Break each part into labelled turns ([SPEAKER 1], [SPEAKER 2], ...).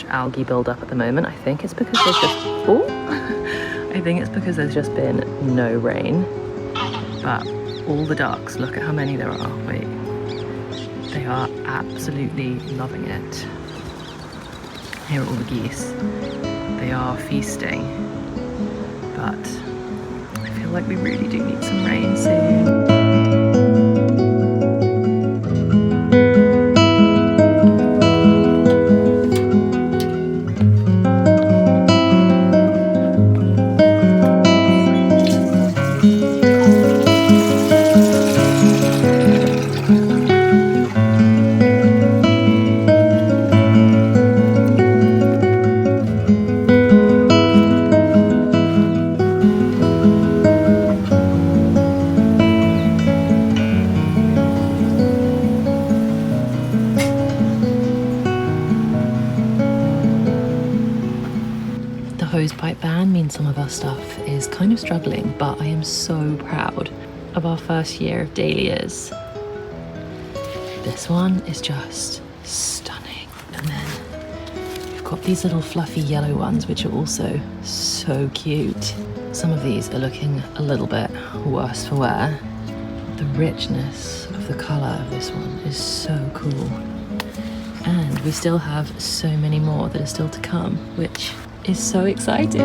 [SPEAKER 1] algae buildup at the moment. I think it's because there's just, I think it's because there's just been no rain. But all the ducks, look at how many there are. Wait, they are absolutely loving it. Here are all the geese. They are feasting, but I feel like we really do need some rain soon. Hosepipe ban means some of our stuff is kind of struggling, but I am so proud of our first year of dahlias. This one is just stunning. And then we've got these little fluffy yellow ones, which are also so cute. Some of these are looking a little bit worse for wear. The richness of the colour of this one is so cool. And we still have so many more that are still to come, which is so exciting.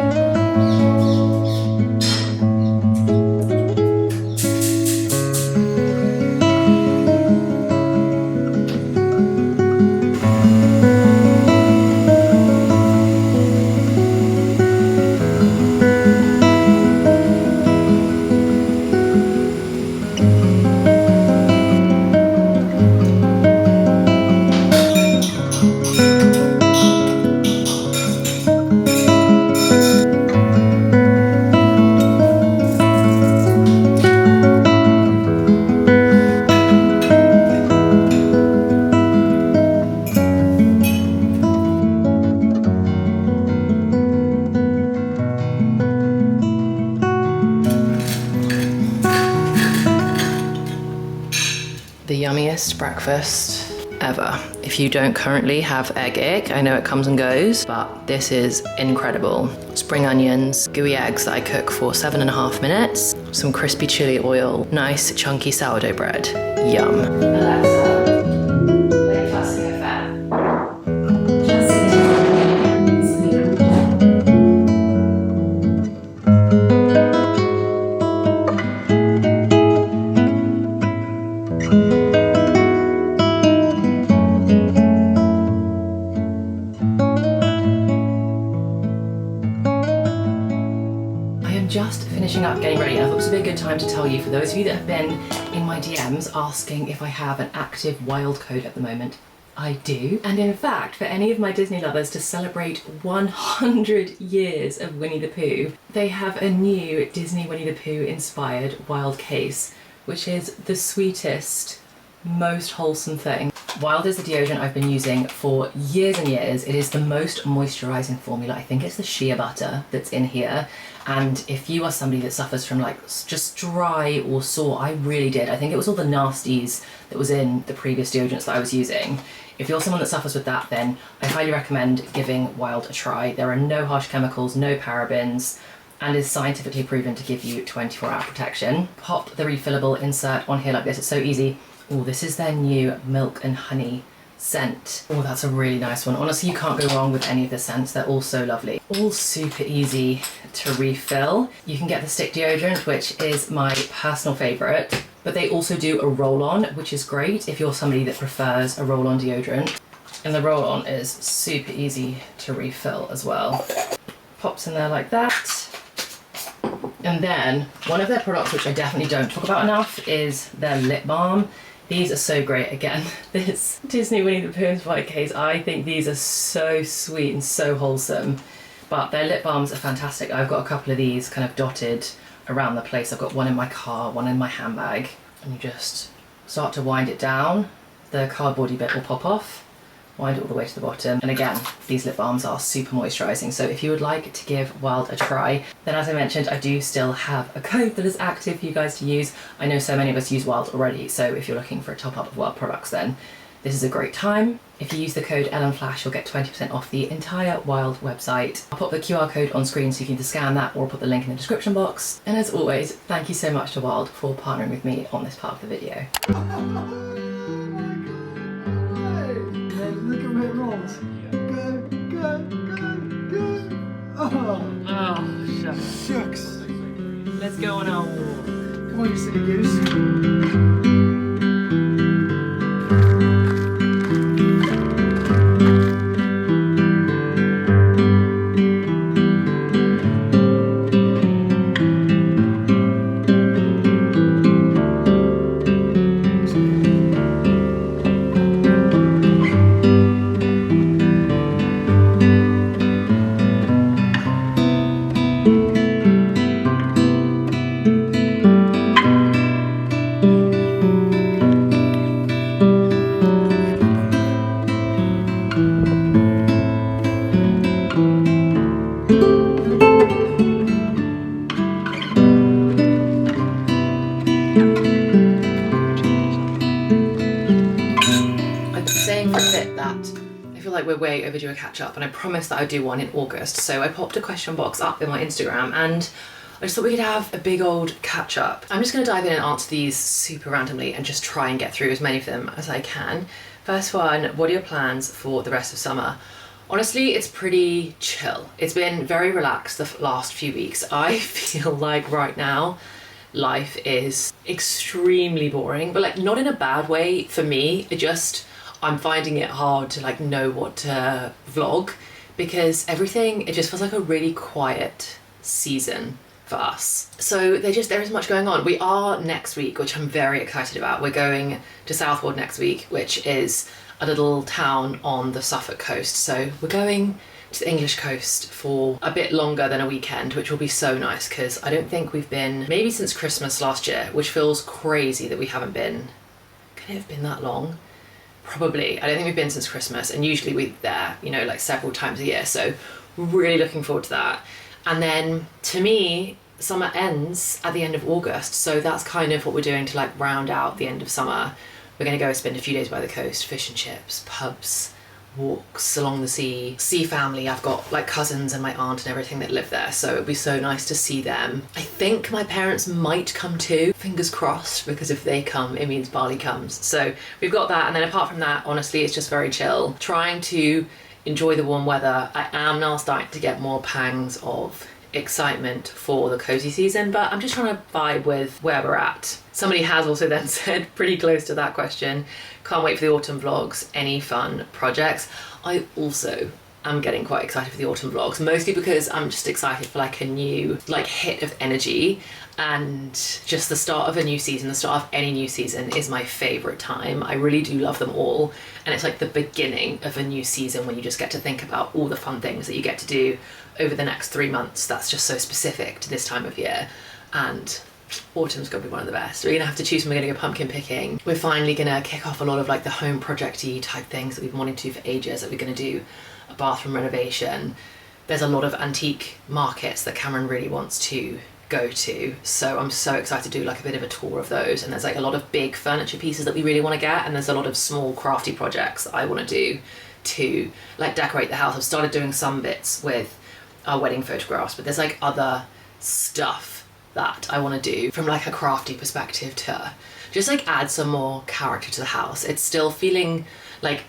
[SPEAKER 1] The yummiest breakfast ever. If you don't currently have egg yolk, I know it comes and goes, but this is incredible. Spring onions, gooey eggs that I cook for 7.5 minutes, some crispy chili oil, nice chunky sourdough bread. Yum. Alexa, play Classic FM. Just finishing up getting ready, and I thought this would be a good time to tell you, for those of you that have been in my DMs asking if I have an active wild code at the moment, I do. And in fact, for any of my Disney lovers, to celebrate 100 years of Winnie the Pooh, they have a new Disney Winnie the Pooh inspired wild case, which is the sweetest, most wholesome thing. Wild is the deodorant I've been using for years and years. It is the most moisturizing formula. I think it's the shea butter that's in here. And if you are somebody that suffers from like just dry or sore, I really did. I think it was all the nasties that was in the previous deodorants that I was using. If you're someone that suffers with that, then I highly recommend giving Wild a try. There are no harsh chemicals, no parabens, and is scientifically proven to give you 24-hour protection. Pop the refillable insert on here like this. It's so easy. Oh, this is their new milk and honey scent. Oh, that's a really nice one. Honestly, you can't go wrong with any of the scents. They're all so lovely. All super easy to refill. You can get the stick deodorant, which is my personal favorite, but they also do a roll-on, which is great if you're somebody that prefers a roll-on deodorant. And the roll-on is super easy to refill as well. Pops in there like that. And then one of their products, which I definitely don't talk about enough, is their lip balm. These are so great. Again, this Disney Winnie the Pooh inspired case, I think these are so sweet and so wholesome. But their lip balms are fantastic. I've got a couple of these kind of dotted around the place. I've got one in my car, one in my handbag. And you just start to wind it down. The cardboardy bit will pop off. Wind it all the way to the bottom. And again, these lip balms are super moisturising. So if you would like to give Wild a try, then as I mentioned, I do still have a code that is active for you guys to use. I know so many of us use Wild already, so if you're looking for a top up of Wild products, then this is a great time. If you use the code EllenFlash, you'll get 20% off the entire Wild website. I'll put the QR code on screen so you can either scan that or put the link in the description box. And as always, thank you so much to Wild for partnering with me on this part of the video.
[SPEAKER 2] Oh my God. Look at where it rolls. Go.
[SPEAKER 1] Oh, shucks.
[SPEAKER 2] Shucks.
[SPEAKER 1] Let's go on our walk.
[SPEAKER 2] Come on, you silly goose.
[SPEAKER 1] Like we're way overdue a catch up, and I promised that I'd do one in August, so I popped a question box up in my Instagram and I just thought we could have a big old catch up. I'm just going to dive in and answer these super randomly and just try and get through as many of them as I can. First one, what are your plans for the rest of summer? Honestly, it's pretty chill. It's been very relaxed the last few weeks. I feel like right now life is extremely boring, but like not in a bad way for me. I'm finding it hard to like know what to vlog because everything, it just feels like a really quiet season for us. So there isn't much going on. We are next week, which I'm very excited about. We're going to Southwold next week, which is a little town on the Suffolk coast. So we're going to the English coast for a bit longer than a weekend, which will be so nice because I don't think we've been, maybe since Christmas last year, which feels crazy that we haven't been. Can it have been that long? Probably. I don't think we've been since Christmas, and usually we're there, you know, like several times a year, so really looking forward to that. And then to me, summer ends at the end of August, so that's kind of what we're doing to like round out the end of summer. We're going to go spend a few days by the coast, fish and chips, pubs, walks along the sea, see family. I've got like cousins and my aunt and everything that live there, so it'd be so nice to see them. I think my parents might come too, fingers crossed, because if they come it means Bali comes. So we've got that, and then apart from that, honestly, it's just very chill, trying to enjoy the warm weather. I am now starting to get more pangs of excitement for the cozy season, but I'm just trying to vibe with where we're at. Somebody has also then said, pretty close to that question, can't wait for the autumn vlogs, any fun projects? I also am getting quite excited for the autumn vlogs, mostly because I'm just excited for like a new like hit of energy, and just the start of a new season. The start of any new season is my favourite time. I really do love them all, and it's like the beginning of a new season when you just get to think about all the fun things that you get to do over the next 3 months. That's just so specific to this time of year, and autumn's gonna be one of the best. We're gonna have to choose when we're gonna go pumpkin picking. We're finally gonna kick off a lot of like the home project-y type things that we've been wanting to for ages, that we're gonna do a bathroom renovation. There's a lot of antique markets that Cameron really wants to go to, so I'm so excited to do like a bit of a tour of those. And there's like a lot of big furniture pieces that we really want to get, and there's a lot of small crafty projects that I want to do to like decorate the house. I've started doing some bits with our wedding photographs, but there's like other stuff that I want to do from like a crafty perspective to just like add some more character to the house. It's still feeling like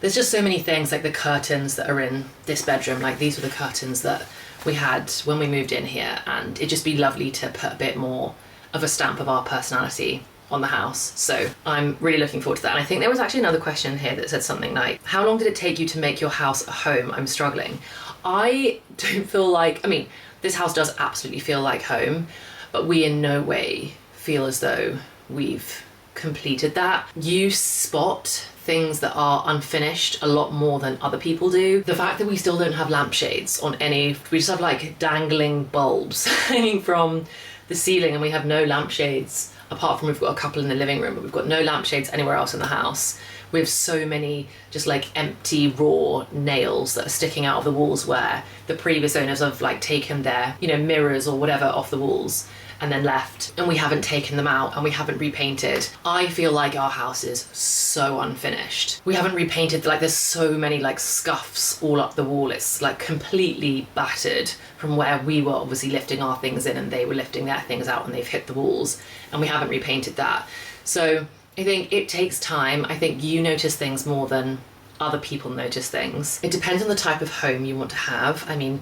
[SPEAKER 1] there's just so many things, like the curtains that are in this bedroom, like these were the curtains that we had when we moved in here, and it'd just be lovely to put a bit more of a stamp of our personality on the house. So I'm really looking forward to that. And I think there was actually another question here that said something like, how long did it take you to make your house a home? I'm struggling. I don't feel like, I mean, this house does absolutely feel like home, but we in no way feel as though we've completed that. You spot things that are unfinished a lot more than other people do. The fact that we still don't have lampshades on any, we just have like dangling bulbs hanging from the ceiling, and we have no lampshades apart from we've got a couple in the living room, but we've got no lampshades anywhere else in the house. We have so many just like empty raw nails that are sticking out of the walls where the previous owners have like taken their, you know, mirrors or whatever off the walls and then left, and we haven't taken them out and we haven't repainted. I feel like our house is so unfinished. We haven't repainted, like there's so many like scuffs all up the wall. It's like completely battered from where we were obviously lifting our things in and they were lifting their things out and they've hit the walls, and we haven't repainted that. So I think it takes time. I think you notice things more than other people notice things. It depends on the type of home you want to have. I mean,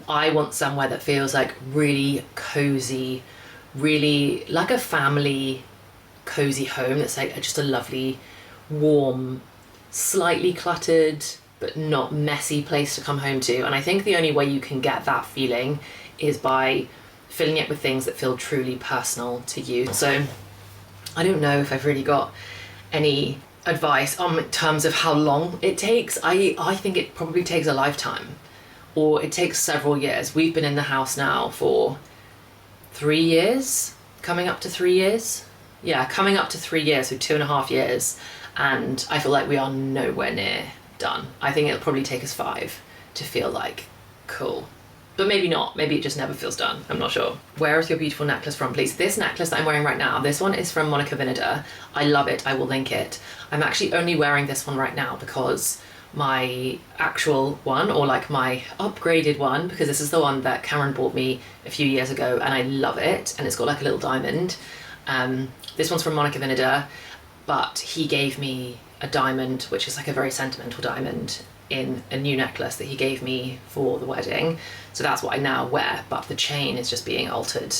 [SPEAKER 1] I want somewhere that feels like really cozy, really like a family cozy home that's like just a lovely, warm, slightly cluttered, but not messy place to come home to. And I think the only way you can get that feeling is by filling it with things that feel truly personal to you. So I don't know if I've really got any advice in terms of how long it takes. I think it probably takes a lifetime, or it takes several years. We've been in the house now for 3 years, coming up to 3 years. Yeah, coming up to 3 years, so 2.5 years. And I feel like we are nowhere near done. I think it'll probably take us 5 to feel like, cool. But maybe not, maybe it just never feels done, I'm not sure. Where is your beautiful necklace from, please? This necklace that I'm wearing right now, this one is from Monica Vinader. I love it, I will link it. I'm actually only wearing this one right now because my actual one, or like my upgraded one, because this is the one that Cameron bought me a few years ago and I love it, and it's got like a little diamond. This one's from Monica Vinader, but he gave me a diamond, which is like a very sentimental diamond, in a new necklace that he gave me for the wedding. So that's what I now wear, but the chain is just being altered.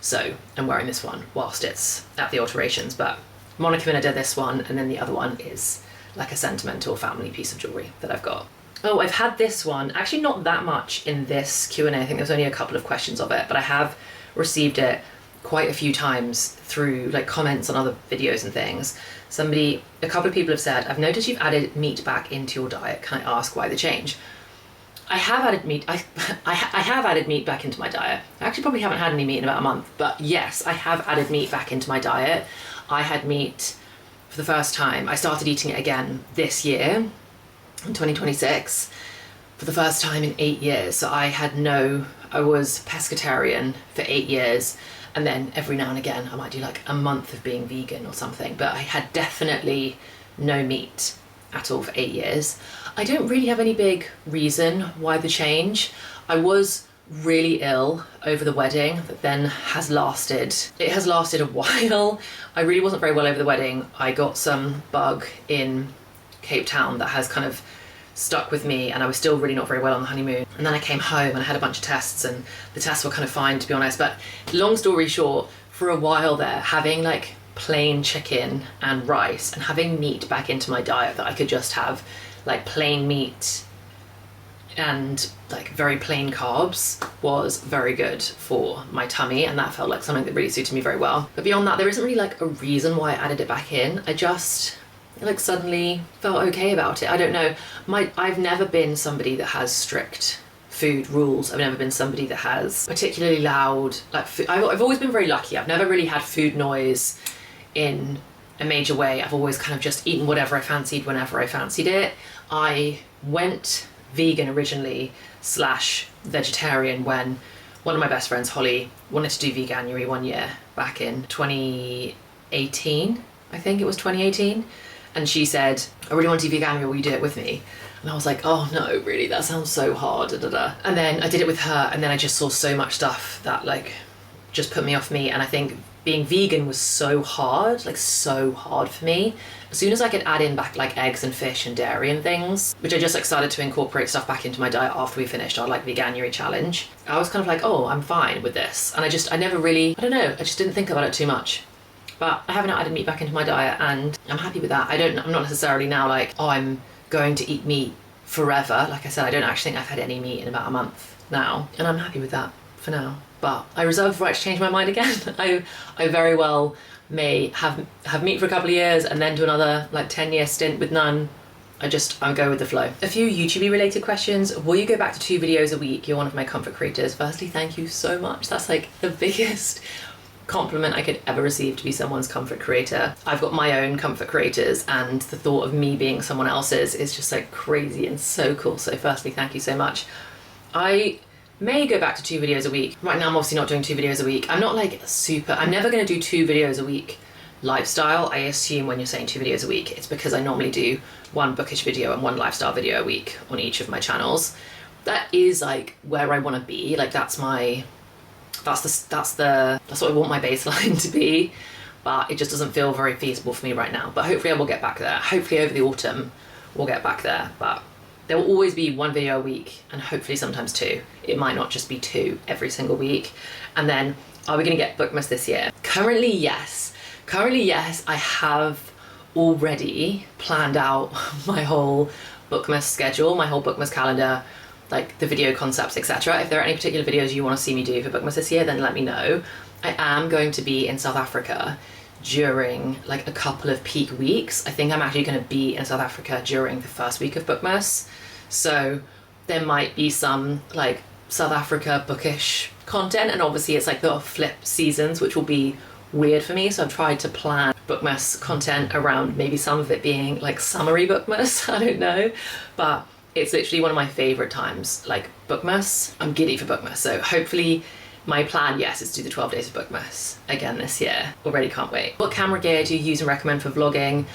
[SPEAKER 1] So I'm wearing this one whilst it's at the alterations, but Monica Vinader this one, and then the other one is like a sentimental family piece of jewellery that I've got. Oh, I've had this one, actually not that much in this Q&A, I think there's only a couple of questions of it, but I have received it quite a few times through like comments on other videos and things. A couple of people have said, I've noticed you've added meat back into your diet. Can I ask why the change? I have added meat, I have added meat back into my diet. I actually probably haven't had any meat in about a month, but yes, I have added meat back into my diet. I had meat for the first time. I started eating it again this year, in 2026, for the first time in 8 years. So I was pescatarian for 8 years. And then every now and again, I might do like a month of being vegan or something, but I had definitely no meat at all for 8 years. I don't really have any big reason why the change. I was really ill over the wedding that then has lasted. It has lasted a while. I really wasn't very well over the wedding. I got some bug in Cape Town that has kind of stuck with me, and I was still really not very well on the honeymoon. And then I came home and I had a bunch of tests, and the tests were kind of fine, to be honest. But long story short, for a while there, having like plain chicken and rice and having meat back into my diet that I could just have like plain meat and like very plain carbs was very good for my tummy, and that felt like something that really suited me very well. But beyond that, there isn't really like a reason why I added it back in. I just like suddenly felt okay about it. I don't know. I've never been somebody that has strict food rules. I've never been somebody that has particularly loud like food. I've always been very lucky. I've never really had food noise in a major way. I've always kind of just eaten whatever I fancied whenever I fancied it. I went vegan originally / vegetarian when one of my best friends, Holly, wanted to do veganuary one year back in 2018. I think it was 2018. And she said, I really want to do veganuary, will you do it with me? And I was like, oh no, really, that sounds so hard, da, da, da. And then I did it with her, and then I just saw so much stuff that like just put me off meat. And I think being vegan was so hard for me. As soon as I could add in back like eggs and fish and dairy and things, which I just like started to incorporate stuff back into my diet after we finished our like veganuary challenge, I was kind of like, oh, I'm fine with this. And I just didn't think about it too much. But I haven't added meat back into my diet, and I'm happy with that. I'm not necessarily now like, oh, I'm going to eat meat forever. Like I said, I don't actually think I've had any meat in about a month now, and I'm happy with that for now. But I reserve the right to change my mind again. I very well may have meat for a couple of years and then do another like 10-year stint with none. I'm go with the flow. A few YouTube related questions. Will you go back to 2 videos a week? You're one of my comfort creators. Firstly, thank you so much. That's like the biggest compliment I could ever receive to be someone's comfort creator. I've got my own comfort creators, and the thought of me being someone else's is just like crazy and so cool. So firstly, thank you so much. I may go back to 2 videos a week. Right now I'm obviously not doing 2 videos a week. I'm not like I'm never gonna do 2 videos a week lifestyle. I assume when you're saying 2 videos a week, it's because I normally do 1 bookish video and 1 lifestyle video a week on each of my channels. That is like where I want to be. Like that's what I want my baseline to be, but it just doesn't feel very feasible for me right now. But hopefully I will get back there. Hopefully over the autumn we'll get back there, but there will always be 1 video a week, and hopefully sometimes 2. It might not just be 2 every single week. And then, are we gonna get Bookmas this year? Currently, yes. I have already planned out my whole Bookmas schedule, my whole Bookmas calendar, like the video concepts, etc. If there are any particular videos you want to see me do for Bookmas this year, then let me know. I am going to be in South Africa during like a couple of peak weeks. I think I'm actually going to be in South Africa during the first week of Bookmas. So there might be some like South Africa bookish content, and obviously it's like the flip seasons, which will be weird for me. So I've tried to plan Bookmas content around maybe some of it being like summery Bookmas, I don't know. But it's literally one of my favorite times, like Bookmas. I'm giddy for Bookmas. So hopefully my plan, yes, is to do the 12 days of Bookmas again this year. Already can't wait. What camera gear do you use and recommend for vlogging?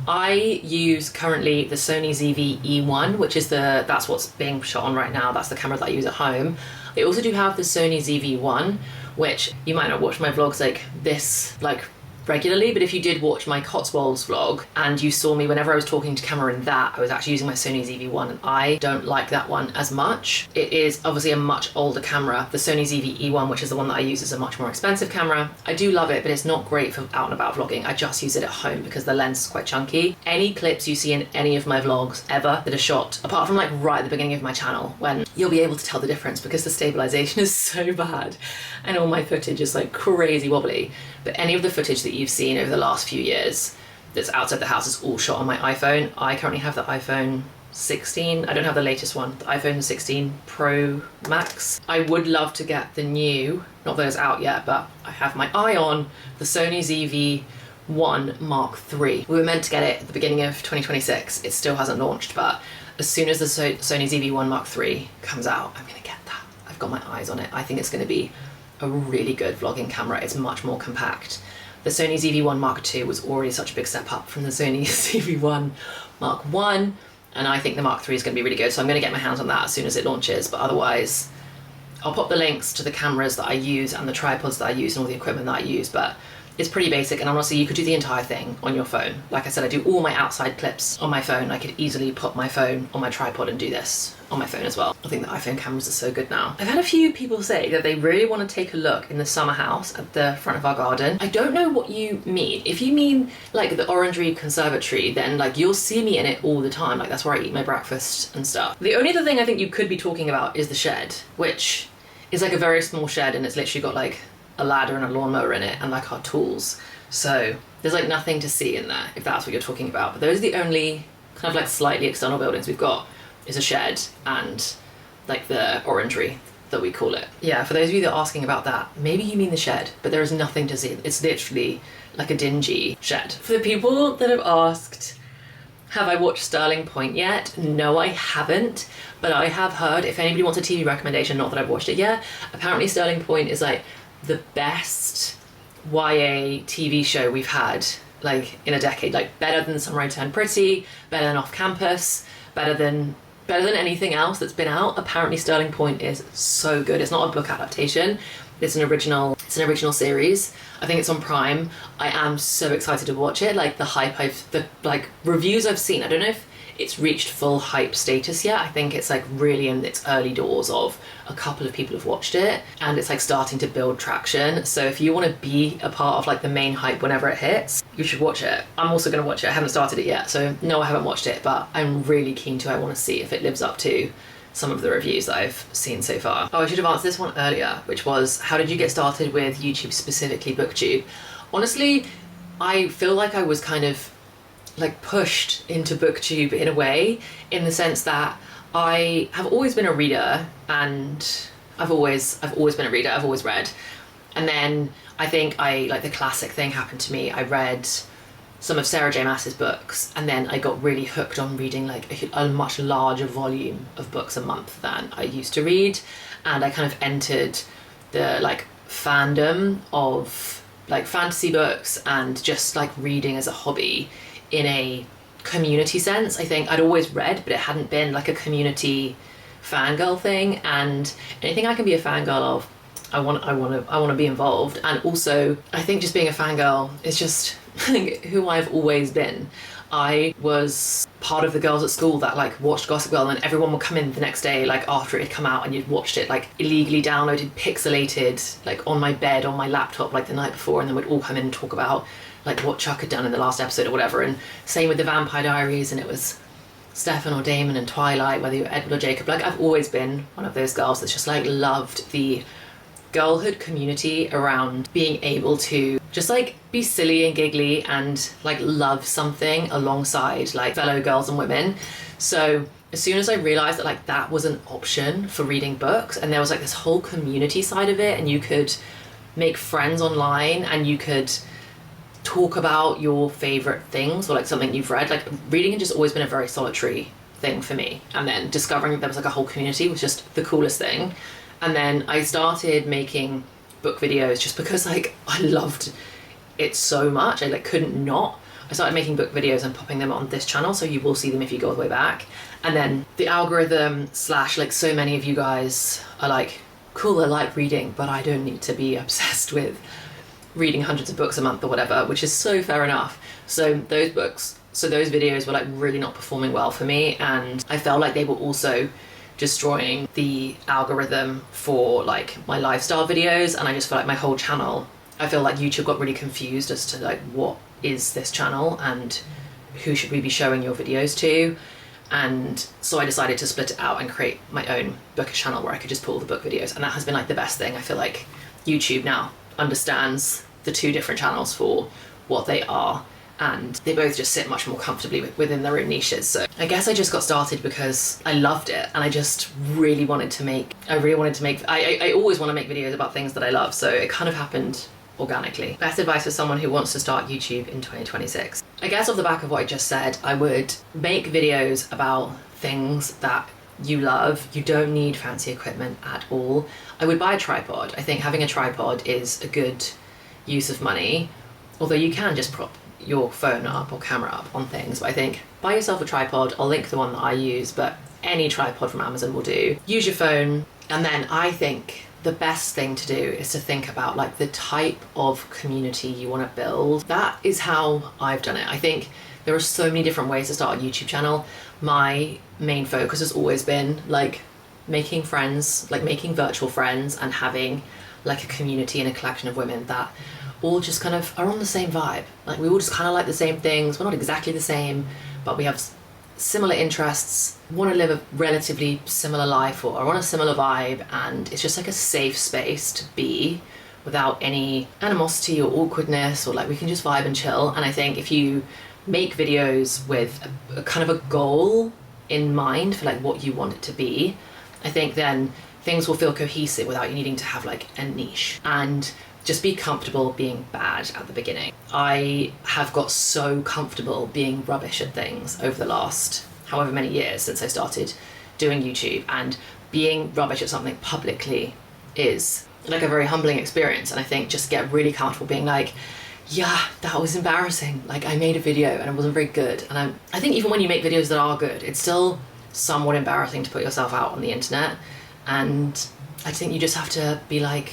[SPEAKER 1] I use currently the Sony ZV-E1, which is that's what's being shot on right now. That's the camera that I use at home. I also do have the Sony ZV-1, which you might not watch my vlogs like this, like regularly, but if you did watch my Cotswolds vlog and you saw me whenever I was talking to camera in that, I was actually using my Sony ZV-1, and I don't like that one as much. It is obviously a much older camera. The Sony ZV-E1, which is the one that I use, is a much more expensive camera. I do love it, but it's not great for out and about vlogging. I just use it at home because the lens is quite chunky. Any clips you see in any of my vlogs ever that are shot, apart from like right at the beginning of my channel, when you'll be able to tell the difference because the stabilization is so bad and all my footage is like crazy wobbly. But any of the footage that you've seen over the last few years that's outside the house is all shot on my iPhone. I currently have the iPhone 16. I don't have the latest one, the iPhone 16 Pro Max. I would love to get the new, not that it's out yet, but I have my eye on the Sony ZV-1 Mark III. We were meant to get it at the beginning of 2026. It still hasn't launched, but as soon as the Sony ZV-1 Mark III comes out, I'm gonna get that. I've got my eyes on it. I think it's gonna be a really good vlogging camera. It's much more compact. The Sony ZV-1 Mark II was already such a big step up from the Sony ZV-1 Mark I, and I think the Mark III is going to be really good, so I'm going to get my hands on that as soon as it launches. But otherwise, I'll pop the links to the cameras that I use and the tripods that I use and all the equipment that I use, but it's pretty basic, and honestly you could do the entire thing on your phone. Like I said, I do all my outside clips on my phone. I could easily put my phone on my tripod and do this on my phone as well. I think the iPhone cameras are so good now. I've had a few people say that they really want to take a look in the summer house at the front of our garden. I don't know what you mean. If you mean like the Orangery Conservatory, then like you'll see me in it all the time. Like that's where I eat my breakfast and stuff. The only other thing I think you could be talking about is the shed, which is like a very small shed, and it's literally got like a ladder and a lawnmower in it and like our tools. So there's like nothing to see in there, if that's what you're talking about. But those are the only kind of like slightly external buildings we've got, is a shed and like the orangery that we call it. Yeah, for those of you that are asking about that, maybe you mean the shed, but there is nothing to see. It's literally like a dingy shed. For the people that have asked, have I watched Sterling Point yet? No, I haven't, but I have heard, if anybody wants a TV recommendation, not that I've watched it yet, apparently Sterling Point is like the best YA TV show we've had like in a decade. Like better than Summer I Turned Pretty, better than Off Campus, better than anything else that's been out. Apparently Sterling Point is so good. It's not a book adaptation, it's an original series. I think it's on Prime. I am so excited to watch it. Like the like reviews I've seen, I don't know if it's reached full hype status yet. I think it's like really in its early doors of a couple of people have watched it, and it's like starting to build traction. So if you want to be a part of like the main hype whenever it hits, you should watch it. I'm also going to watch it. I haven't started it yet, so no, I haven't watched it, but I'm really keen to. I want to see if it lives up to some of the reviews that I've seen so far. Oh, I should have answered this one earlier, which was, how did you get started with YouTube, specifically BookTube? Honestly, I feel like I was kind of like pushed into BookTube in a way, in the sense that I have always been a reader, and I've always been a reader. I've always read, And then I think like the classic thing happened to me. I read some of Sarah J Maas's books, and then I got really hooked on reading like a much larger volume of books a month than I used to read. And I kind of entered the like fandom of like fantasy books and just like reading as a hobby in a community sense. I think I'd always read, but it hadn't been like a community fangirl thing, and anything I can be a fangirl of, I want to be involved. And also I think just being a fangirl is just who I've always been. I was part of the girls at school that like watched Gossip Girl, and everyone would come in the next day like after it had come out, and you'd watched it like illegally downloaded, pixelated, like on my bed on my laptop like the night before, and then we'd all come in and talk about like what Chuck had done in the last episode or whatever. And same with the Vampire Diaries, and it was Stefan or Damon and Twilight, whether you're Edward or Jacob. Like I've always been one of those girls that's just like loved the girlhood community around being able to just like be silly and giggly and like love something alongside like fellow girls and women. So as soon as I realized that like that was an option for reading books, and there was like this whole community side of it, and you could make friends online and you could talk about your favorite things or like something you've read. Like reading had just always been a very solitary thing for me, and then discovering that there was like a whole community was just the coolest thing. And then I started making book videos just because like I loved it so much. I like couldn't not. I started making book videos and popping them on this channel, so you will see them if you go all the way back. And then the algorithm slash like so many of you guys are like, cool, I like reading, but I don't need to be obsessed with reading hundreds of books a month or whatever, which is so fair enough. So those videos were like really not performing well for me, and I felt like they were also destroying the algorithm for like my lifestyle videos. And I just felt like my whole channel, I feel like YouTube got really confused as to like what is this channel and who should we be showing your videos to. And so I decided to split it out and create my own bookish channel where I could just put all the book videos, and that has been like the best thing. I feel like YouTube now understands the two different channels for what they are, and they both just sit much more comfortably within their own niches. So I guess I just got started because I loved it, and I just really wanted to make, I always want to make videos about things that I love, so it kind of happened organically. Best advice for someone who wants to start YouTube in 2026. I guess off the back of what I just said, I would make videos about things that you love. You don't need fancy equipment at all. I would buy a tripod. I think having a tripod is a good use of money, although you can just prop your phone up or camera up on things. But I think buy yourself a tripod. I'll link the one that I use, but any tripod from Amazon will do. Use your phone, and then I think the best thing to do is to think about like the type of community you want to build. That is how I've done it. I think there are so many different ways to start a YouTube channel. My main focus has always been like making friends, like making virtual friends, and having like a community and a collection of women that all just kind of are on the same vibe. Like we all just kind of like the same things. We're not exactly the same, but we have similar interests, want to live a relatively similar life or are on a similar vibe, and it's just like a safe space to be without any animosity or awkwardness, or like we can just vibe and chill. And I think if you make videos with a kind of a goal in mind for like what you want it to be, I think then things will feel cohesive without you needing to have like a niche. And just be comfortable being bad at the beginning. I have got so comfortable being rubbish at things over the last however many years since I started doing YouTube, and being rubbish at something publicly is like a very humbling experience. And I think just get really comfortable being like, yeah, that was embarrassing. Like I made a video and it wasn't very good. And I think even when you make videos that are good, it's still somewhat embarrassing to put yourself out on the internet. And I think you just have to be like,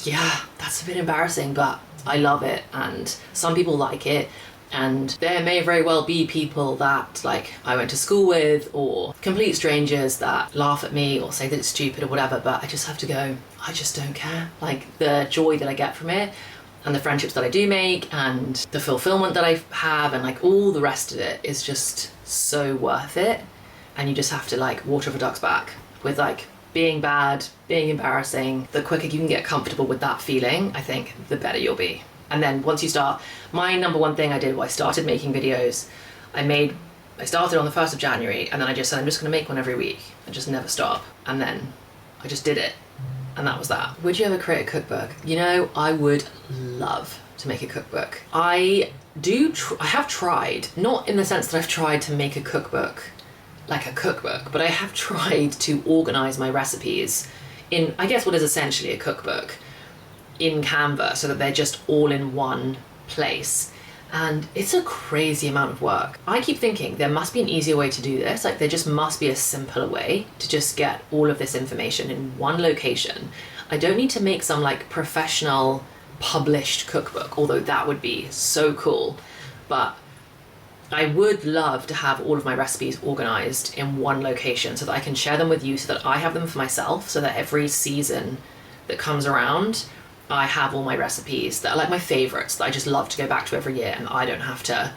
[SPEAKER 1] yeah, that's a bit embarrassing, but I love it, and some people like it, and there may very well be people that like I went to school with, or complete strangers that laugh at me or say that it's stupid or whatever, but I just have to go, I just don't care. Like the joy that I get from it, and the friendships that I do make, and the fulfillment that I have, and like all the rest of it is just so worth it. And you just have to like water off a duck's back with like being bad, being embarrassing. The quicker you can get comfortable with that feeling, I think the better you'll be. And then once you start, my number one thing I did was I started making videos. I started on the 1st of January, and then I just said I'm just gonna make one every week and just never stop. And then I just did it. And that was that. Would you ever create a cookbook? You know, I would love to make a cookbook. I have tried, not in the sense that I've tried to make a cookbook like a cookbook, but I have tried to organize my recipes in, I guess, what is essentially a cookbook in Canva so that they're just all in one place. And it's a crazy amount of work. I keep thinking there must be an easier way to do this. Like there just must be a simpler way to just get all of this information in one location. I don't need to make some like professional published cookbook, although that would be so cool. But I would love to have all of my recipes organized in one location so that I can share them with you, so that I have them for myself, so that every season that comes around, I have all my recipes that are like my favorites that I just love to go back to every year, and I don't have to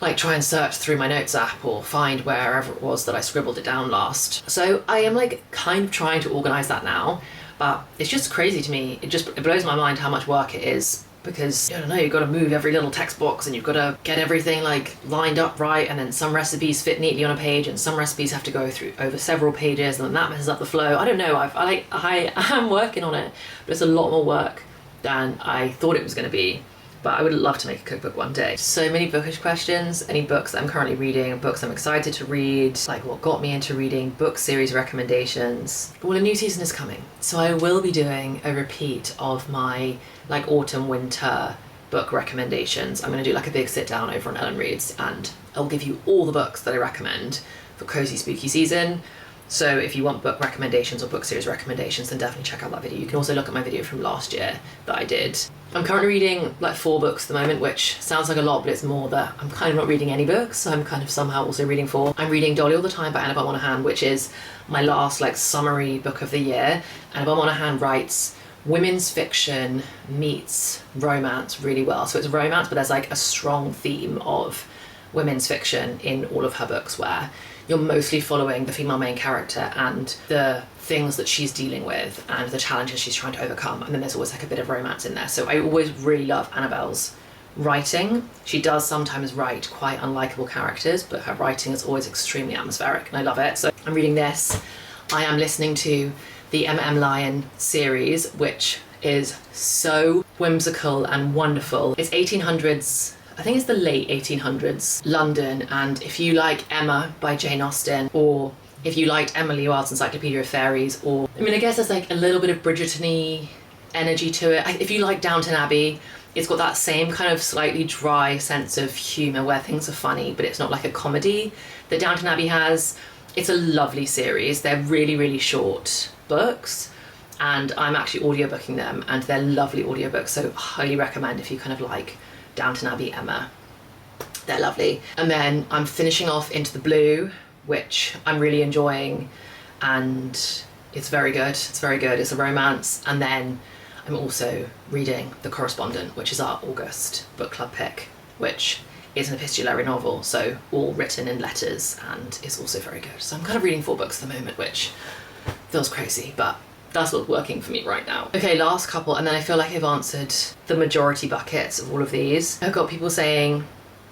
[SPEAKER 1] like try and search through my notes app or find wherever it was that I scribbled it down last. So I am like kind of trying to organize that now, but it's just crazy to me. It blows my mind how much work it is, because I don't know, you've got to move every little text box and you've got to get everything like lined up right, and then some recipes fit neatly on a page and some recipes have to go through over several pages, and then that messes up the flow. I don't know, I am working on it, but it's a lot more work than I thought it was going to be. But I would love to make a cookbook one day. So many bookish questions, any books that I'm currently reading, books I'm excited to read, like what got me into reading, book series recommendations. Well, a new season is coming, so I will be doing a repeat of my like autumn winter book recommendations. I'm going to do like a big sit down over on Ellen Reads, and I'll give you all the books that I recommend for cozy spooky season. So if you want book recommendations or book series recommendations, then definitely check out that video. You can also look at my video from last year that I did. I'm currently reading like 4 books at the moment, which sounds like a lot, but it's more that I'm kind of not reading any books, so I'm kind of somehow also reading 4. I'm reading Dolly All the Time by Annabelle Monaghan, which is my last like summary book of the year. Annabelle Monaghan writes women's fiction meets romance really well. So it's romance, but there's like a strong theme of women's fiction in all of her books, where you're mostly following the female main character and the things that she's dealing with and the challenges she's trying to overcome, and then there's always like a bit of romance in there. So I always really love Annabelle's writing. She does sometimes write quite unlikable characters, but her writing is always extremely atmospheric, and I love it. So I'm reading this. I am listening to the M.M. Lion series, which is so whimsical and wonderful. It's 1800s, I think it's the late 1800s London, and if you like Emma by Jane Austen, or if you liked Emily Wilde's Encyclopedia of Fairies, or I mean, I guess there's like a little bit of Bridgerton-y energy to it. If you like Downton Abbey, it's got that same kind of slightly dry sense of humour where things are funny, but it's not like a comedy that Downton Abbey has. It's a lovely series. They're really, really short books, and I'm actually audiobooking them, and they're lovely audiobooks, so highly recommend if you kind of like Downton Abbey, Emma. They're lovely. And then I'm finishing off Into the Blue, which I'm really enjoying, and it's very good. It's very good. It's a romance. And then I'm also reading The Correspondent, which is our August book club pick, which is an epistolary novel, so all written in letters, and is also very good. So I'm kind of reading 4 books at the moment, which feels crazy, but that's what's working for me right now. Okay, last couple, and then I feel like I've answered the majority buckets of all of these. I've got people saying,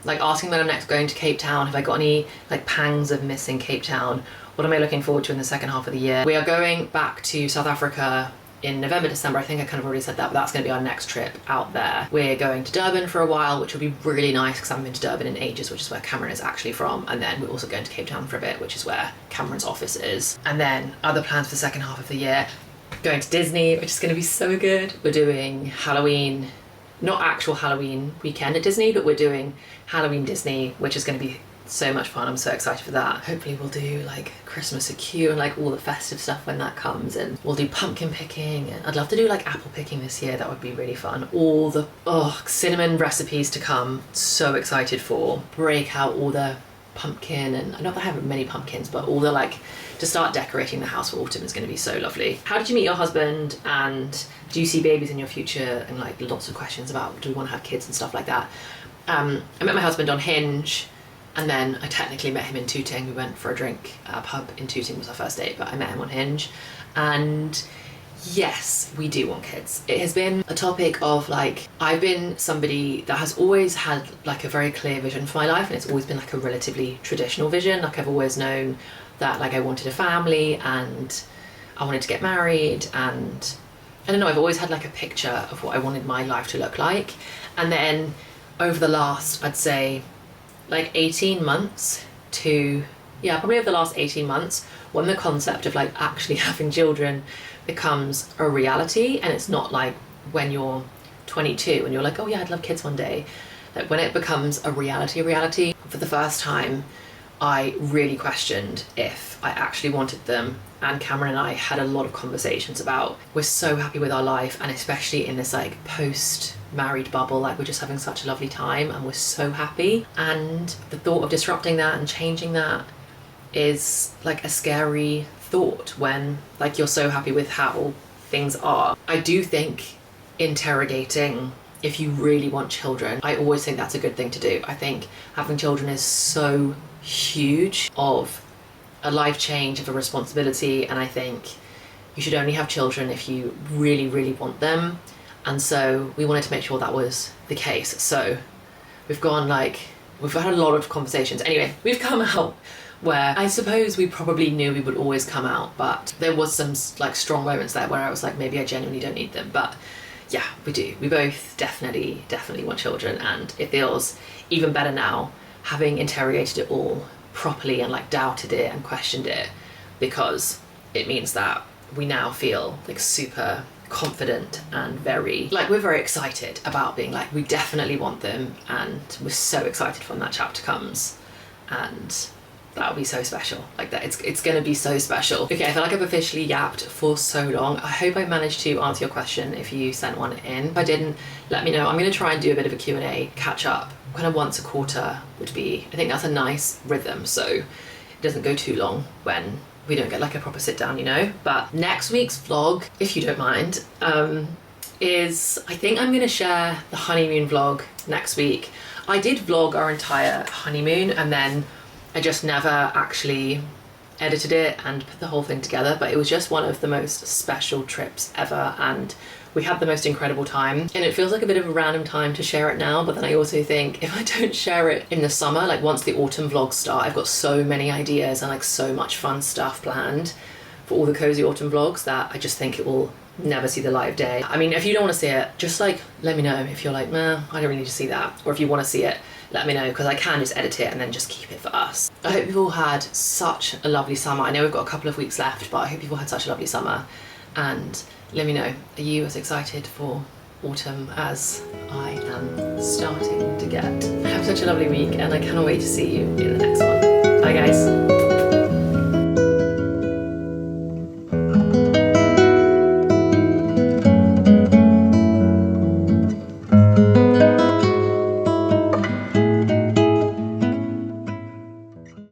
[SPEAKER 1] like asking when I'm next going to Cape Town. Have I got any like pangs of missing Cape Town? What am I looking forward to in the second half of the year? We are going back to South Africa in November, December. I think I kind of already said that, but that's going to be our next trip out there. We're going to Durban for a while, which will be really nice because I haven't been to Durban in ages, which is where Cameron is actually from. And then we're also going to Cape Town for a bit, which is where Cameron's office is. And then other plans for the second half of the year, going to Disney, which is going to be so good. We're doing Halloween, not actual Halloween weekend at Disney, but we're doing Halloween Disney, which is going to be so much fun. I'm so excited for that. Hopefully we'll do like Christmas at Q and like all the festive stuff when that comes, and we'll do pumpkin picking, and I'd love to do like apple picking this year. That would be really fun. All the cinnamon recipes to come. So excited for. Break out all the pumpkin, and not that I have many pumpkins, but all the like to start decorating the house for autumn is going to be so lovely. How did you meet your husband, and do you see babies in your future, and like lots of questions about do we want to have kids and stuff like that. I met my husband on Hinge, and then I technically met him in Tooting. We went for a drink at a pub in Tooting, was our first date, but I met him on Hinge. And yes, we do want kids. It has been a topic of like, I've been somebody that has always had like a very clear vision for my life, and it's always been like a relatively traditional vision. Like I've always known that like I wanted a family, and I wanted to get married, and I don't know, I've always had like a picture of what I wanted my life to look like. And then over the last, I'd say like 18 months to, yeah, probably over the last 18 months, when the concept of like actually having children becomes a reality, and it's not like when you're 22 and you're like, oh yeah, I'd love kids one day. Like when it becomes a reality, for the first time, I really questioned if I actually wanted them. And Cameron and I had a lot of conversations about, we're so happy with our life, and especially in this like post-married bubble, like we're just having such a lovely time and we're so happy. And the thought of disrupting that and changing that is like a scary thought when like you're so happy with how things are. I do think interrogating if you really want children, I always think that's a good thing to do. I think having children is so huge of a life change, of a responsibility, and I think you should only have children if you really, really want them. And so we wanted to make sure that was the case. So we've had a lot of conversations. Anyway, we've come out where I suppose we probably knew we would always come out, but there was some like strong moments there where I was like, maybe I genuinely don't need them. But yeah, we do. We both definitely want children, and it feels even better now, having interrogated it all properly and like doubted it and questioned it, because it means that we now feel like super confident and very like, we're very excited about being like, we definitely want them, and we're so excited when that chapter comes, and that'll be so special. Like that, it's gonna be so special. Okay, I feel like I've officially yapped for so long. I hope I managed to answer your question if you sent one in. If I didn't, let me know. I'm gonna try and do a bit of a Q&A catch up kind of once a quarter would be, I think that's a nice rhythm, so it doesn't go too long when we don't get like a proper sit down, you know. But next week's vlog, if you don't mind, is, I think I'm gonna share the honeymoon vlog next week. I did vlog our entire honeymoon, and then I just never actually edited it and put the whole thing together, but it was just one of the most special trips ever, and we had the most incredible time. And it feels like a bit of a random time to share it now, but then I also think if I don't share it in the summer, like once the autumn vlogs start, I've got so many ideas and like so much fun stuff planned for all the cozy autumn vlogs that I just think it will never see the light of day. I mean, if you don't want to see it, just like let me know if you're like, nah, I don't really need to see that, or if you want to see it, let me know, because I can just edit it and then just keep it for us. I hope you've all had such a lovely summer. I know we've got a couple of weeks left, but I hope you've all had such a lovely summer, and let me know, are you as excited for autumn as I am starting to get? Have such a lovely week, and I cannot wait to see you in the next one. Bye guys.